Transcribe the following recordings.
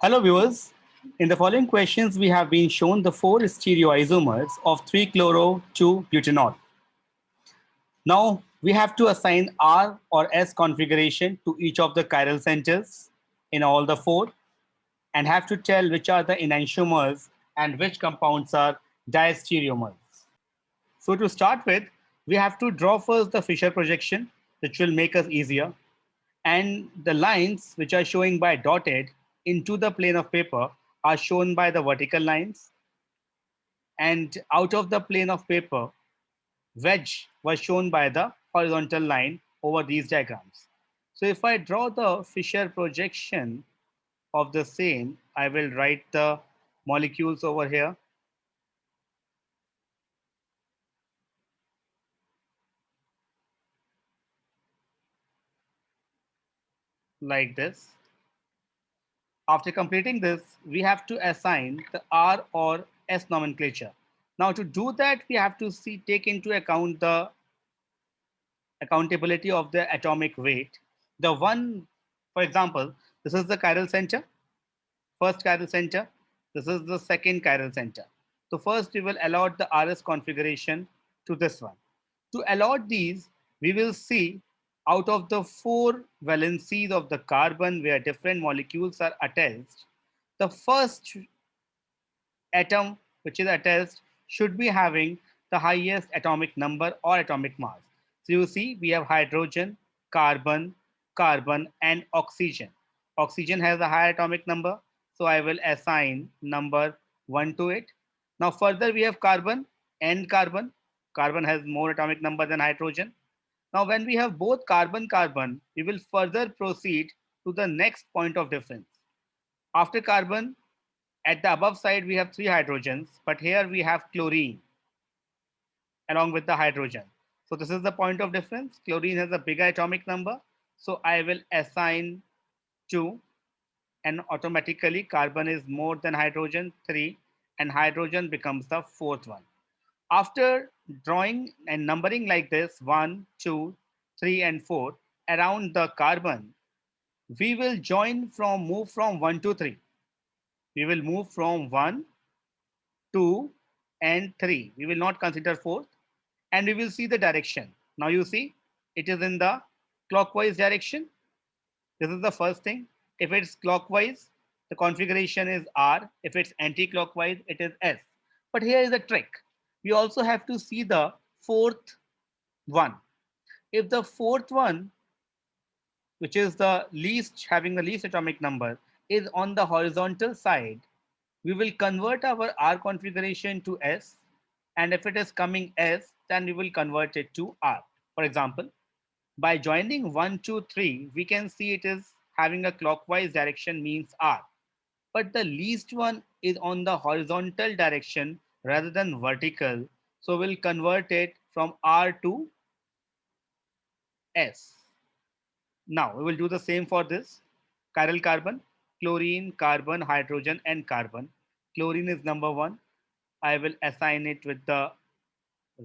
Hello viewers. In the following questions, we have been shown the four stereoisomers of 3-chloro-2-butanol. Now we have to assign R or S configuration to each of the chiral centers in all the four and have to tell which are the enantiomers and which compounds are diastereomers. So to start with, we have to draw first the Fisher projection, which will make us easier. And the lines which are showing by dotted into the plane of paper are shown by the vertical lines, and out of the plane of paper wedge was shown by the horizontal line over these diagrams. So if I draw the Fisher projection of the same, I will write the molecules over here like this. After completing this, we have to assign the R or S nomenclature. Now to do that, we have to take into account the accountability of the atomic weight. The one, for example, this is the chiral center, first chiral center. This is the second chiral center. So first we will allot the RS configuration to this one. To allot these, we will see out of the four valencies of the carbon where different molecules are attached, the first atom which is attached should be having the highest atomic number or atomic mass. So you see we have hydrogen, carbon, carbon and oxygen. Oxygen has a higher atomic number, so I will assign number 1 to it. Now further we have carbon and carbon. Carbon has more atomic number than hydrogen. Now when we have both carbon carbon, we will further proceed to the next point of difference. After carbon, at the above side, we have three hydrogens, but here we have chlorine along with the hydrogen. So this is the point of difference. Chlorine has a bigger atomic number. So I will assign 2, and automatically carbon is more than hydrogen, 3, and hydrogen becomes the fourth one. After drawing and numbering like this, 1, 2, 3, and 4 around the carbon, we will move from 1 to 3. We will move from 1, 2, and 3. We will not consider fourth, and we will see the direction. Now you see it is in the clockwise direction. This is the first thing. If it's clockwise, the configuration is R. If it's anti-clockwise, it is S. But here is a trick. We also have to see the fourth one. If the fourth one, which is the least having the least atomic number, is on the horizontal side, we will convert our R configuration to S, and if it is coming S, then we will convert it to R. For example, by joining 1, 2, 3, we can see it is having a clockwise direction means R. But the least one is on the horizontal direction rather than vertical. So we'll convert it from R to S. Now we will do the same for this. Chiral carbon, chlorine, carbon, hydrogen and carbon. Chlorine is number 1. I will assign it with the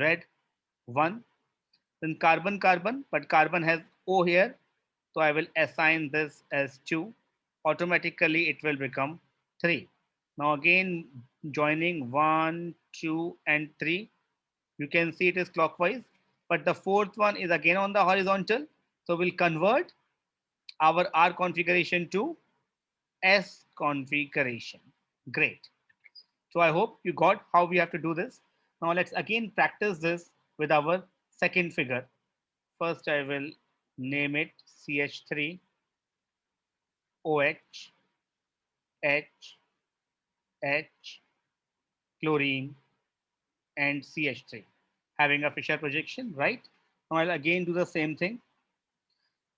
red 1. Then carbon, carbon, but carbon has O here. So I will assign this as 2. Automatically it will become 3. Now again joining 1, 2 and 3. You can see it is clockwise, but the fourth one is again on the horizontal. So we'll convert our R configuration to S configuration. Great. So I hope you got how we have to do this. Now let's again practice this with our second figure. First I will name it CH3 OH H H chlorine and CH3 having a Fisher projection, right? Now I'll again do the same thing.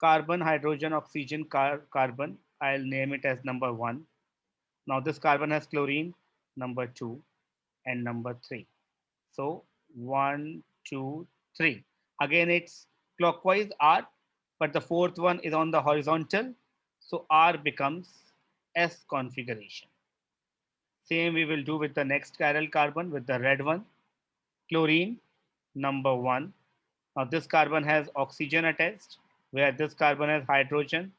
Carbon, hydrogen, oxygen, carbon. I'll name it as number 1. Now this carbon has chlorine, number 2, and number 3. So 1, 2, 3. Again it's clockwise R, but the fourth one is on the horizontal. So R becomes S configuration. Same we will do with the next chiral carbon with the red one. Chlorine, number 1. Now this carbon has oxygen attached, where this carbon has hydrogen.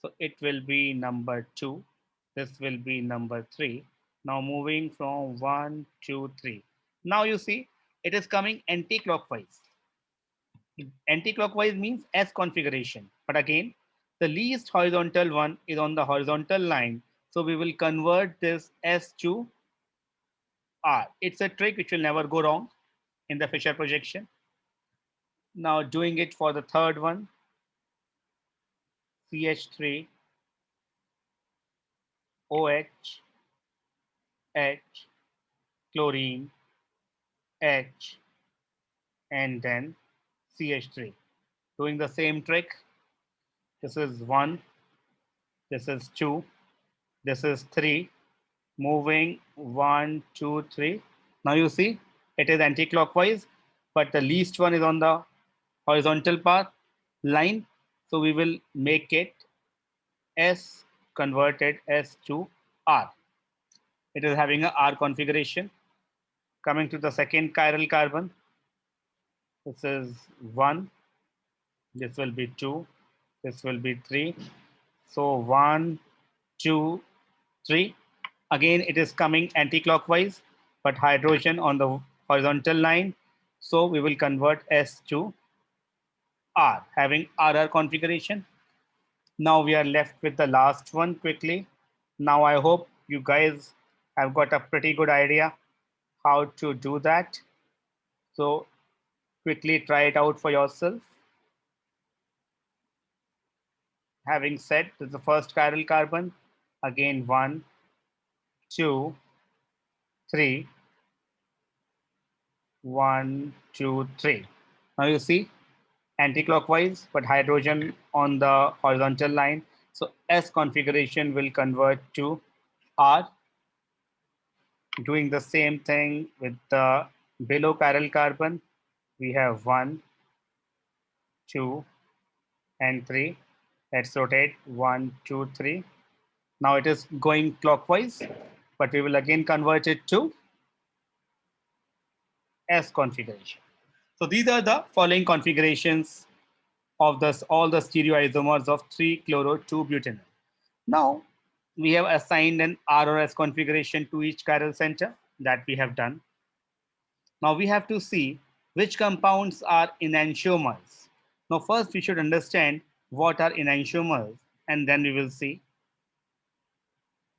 So it will be number 2. This will be number 3. Now moving from 1, 2, 3. Now you see it is coming anti-clockwise. Anti-clockwise means S configuration. But again, the least horizontal one is on the horizontal line. So we will convert this S to R. It's a trick which will never go wrong in the Fisher projection. Now doing it for the third one, CH3, OH, H, chlorine, H, and then CH3. Doing the same trick. This is 1, this is 2, this is 3. Moving 1, 2, 3. Now you see it is anti-clockwise, but the least one is on the horizontal path line. So we will make it S converted S to R. It is having a R configuration. Coming to the second chiral carbon, this is 1, this will be 2, this will be 3. So 1, 2, 3. Again, it is coming anti-clockwise, but hydrogen on the horizontal line. So we will convert S to R, having RR configuration. Now we are left with the last one quickly. Now I hope you guys have got a pretty good idea how to do that. So quickly try it out for yourself. Having said this is the first chiral carbon, again 1, 2, 3, 1, 2, 3. Now you see anti-clockwise, but hydrogen on the horizontal line. So S configuration will convert to R. Doing the same thing with the below chiral carbon, we have 1, 2, and 3. Let's rotate 1, 2, 3. Now it is going clockwise, but we will again convert it to S configuration. So these are the following configurations of all the stereoisomers of 3-chloro-2-butanol. Now we have assigned an ROS configuration to each chiral center that we have done. Now we have to see which compounds are enantiomers. Now first we should understand what are enantiomers, and then we will see.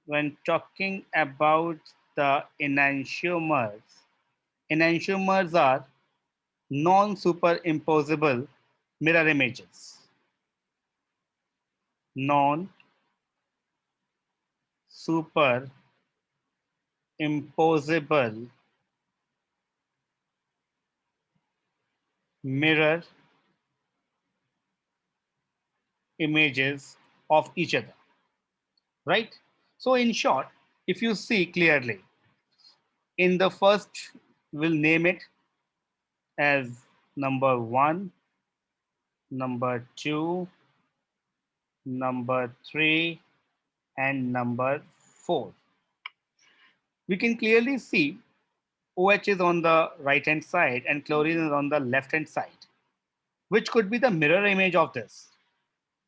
When talking about the enantiomers are non-superimposable mirror images. Non-superimposable mirror images of each other, right? So in short, if you see clearly, in the first, we'll name it as number 1, number 2, number 3, and number 4. We can clearly see OH is on the right hand side and chlorine is on the left hand side, which could be the mirror image of this.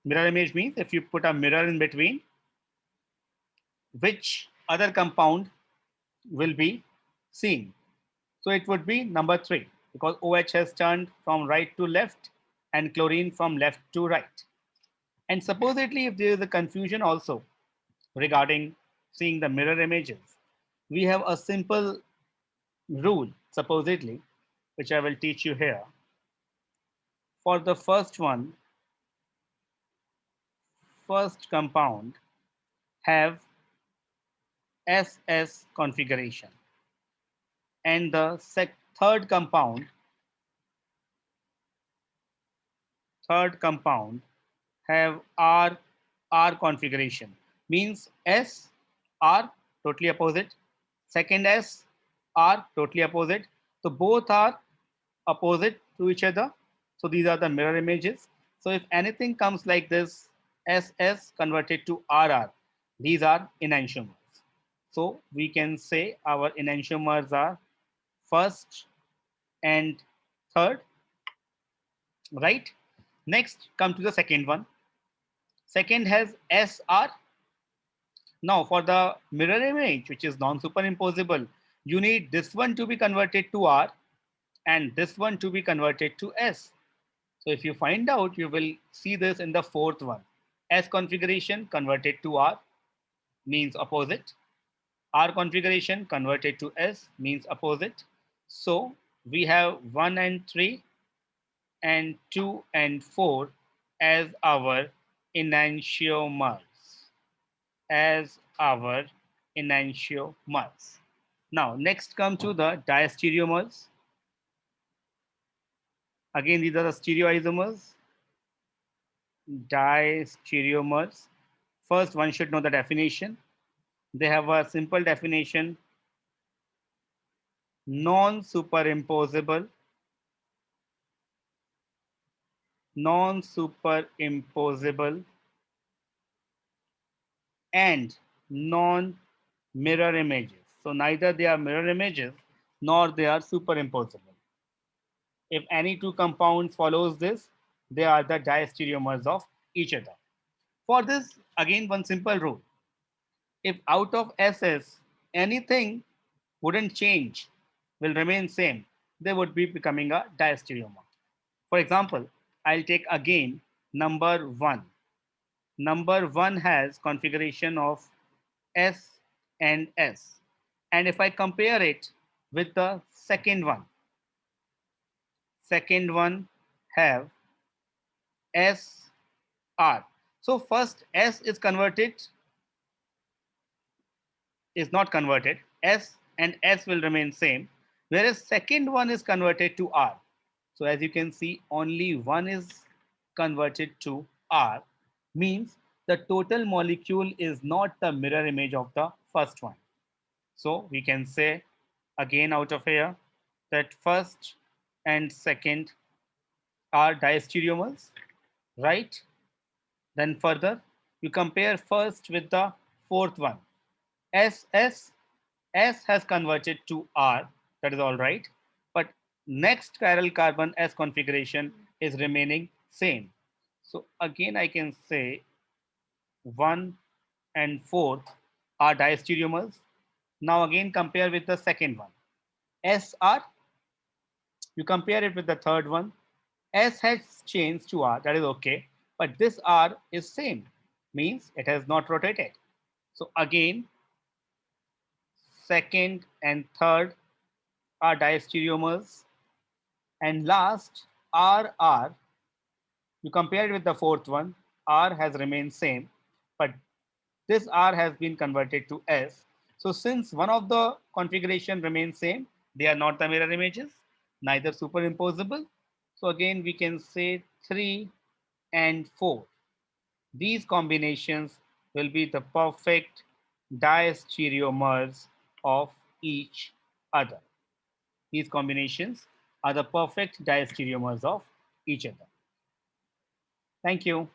Mirror image means if you put a mirror in between, which other compound will be seen. So it would be number 3 because OH has turned from right to left and chlorine from left to right. And supposedly, if there is a confusion also regarding seeing the mirror images, we have a simple rule, supposedly, which I will teach you here. For the first one, first compound have SS configuration, and the third compound have R configuration. Means S R totally opposite, second S R totally opposite. So both are opposite to each other. So these are the mirror images. So if anything comes like this, SS converted to RR, these are enantiomers. So we can say our enantiomers are first and third, right? Next, come to the second one. Second has SR Now, for the mirror image, which is non-superimposable, you need this one to be converted to R and this one to be converted to S. So if you find out, you will see this in the fourth one. S configuration converted to R means opposite. R configuration converted to S means opposite. So we have 1 and 3 and 2 and 4 as our enantiomers. As our enantiomers. Now, next come to the diastereomers. Again, these are the stereoisomers, diastereomers. First, one should know the definition. They have a simple definition: non-superimposable, non-superimposable, and non-mirror images. So neither they are mirror images nor they are superimposable. If any two compounds follows this, they are the diastereomers of each other. For this, again, one simple rule. If out of SS, anything wouldn't change, will remain same, they would be becoming a diastereomer. For example, I'll take again number 1. Number 1 has configuration of S and S. And if I compare it with the second one have S R. So first S is not converted. S and S will remain same, whereas second one is converted to R. So as you can see, only one is converted to R, means the total molecule is not the mirror image of the first one. So we can say again out of here that first and second are diastereomers, right? Then further, you compare first with the fourth one. S has converted to R, that is all right. But next chiral carbon S configuration is remaining same. So again, I can say 1 and 4th are diastereomers. Now again compare with the second one. SR, you compare it with the third one. S has changed to R, that is okay. But this R is same, means it has not rotated. So again, second and third are diastereomers. And last, RR, you compare it with the fourth one, R has remained same, but this R has been converted to S. So since one of the configuration remains same, they are not the mirror images, neither superimposable. So again, we can say 3 and 4. These combinations will be the perfect diastereomers of each other. These combinations are the perfect diastereomers of each other. Thank you.